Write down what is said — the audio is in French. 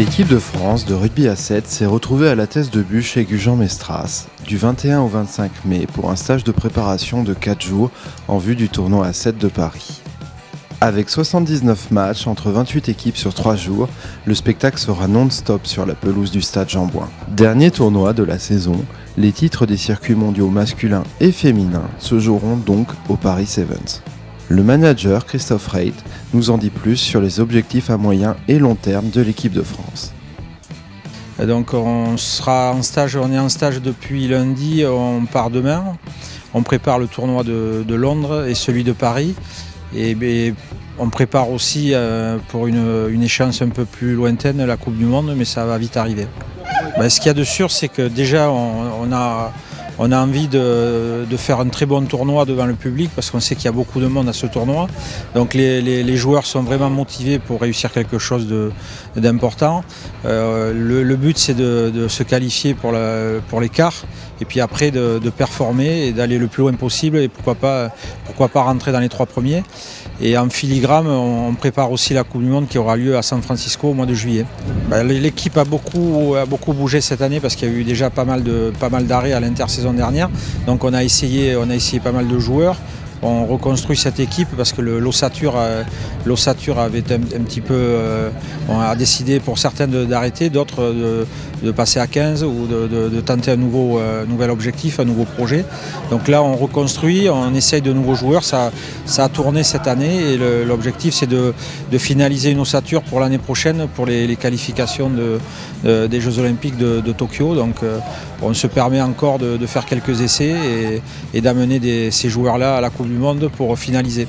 L'équipe de France de rugby à 7 s'est retrouvée à la Thèse de Buch chez Gujan-Mestras du 21 au 25 mai pour un stage de préparation de 4 jours en vue du tournoi à 7 de Paris. Avec 79 matchs entre 28 équipes sur 3 jours, le spectacle sera non-stop sur la pelouse du stade Jean-Bouin. Dernier tournoi de la saison, les titres des circuits mondiaux masculins et féminins se joueront donc au Paris Sevens. Le manager Christophe Reit nous en dit plus sur les objectifs à moyen et long terme de l'équipe de France. Donc on est en stage depuis lundi, on part demain. On prépare le tournoi de Londres et celui de Paris. Et on prépare aussi pour une échéance un peu plus lointaine la Coupe du Monde, mais ça va vite arriver. Ce qu'il y a de sûr, c'est que déjà on a envie de faire un très bon tournoi devant le public parce qu'on sait qu'il y a beaucoup de monde à ce tournoi. Donc les joueurs sont vraiment motivés pour réussir quelque chose d'important. Le but, c'est de se qualifier pour les quarts et puis après de performer et d'aller le plus loin possible et pourquoi pas rentrer dans les 3 premiers. Et en filigrane, on prépare aussi la Coupe du Monde qui aura lieu à San Francisco au mois de juillet. L'équipe a beaucoup bougé cette année parce qu'il y a eu déjà pas mal d'arrêts à l'intersaison dernière. Donc on a essayé pas mal de joueurs. On reconstruit cette équipe parce que l'ossature avait un petit peu... on a décidé pour certains d'arrêter, d'autres de passer à 15 ou de tenter un nouvel objectif, un nouveau projet. Donc là on reconstruit, on essaye de nouveaux joueurs, ça a tourné cette année et l'objectif c'est de finaliser une ossature pour l'année prochaine pour les qualifications des Jeux Olympiques de Tokyo. Donc on se permet encore de faire quelques essais et d'amener ces joueurs-là à la Coupe du Monde pour finaliser.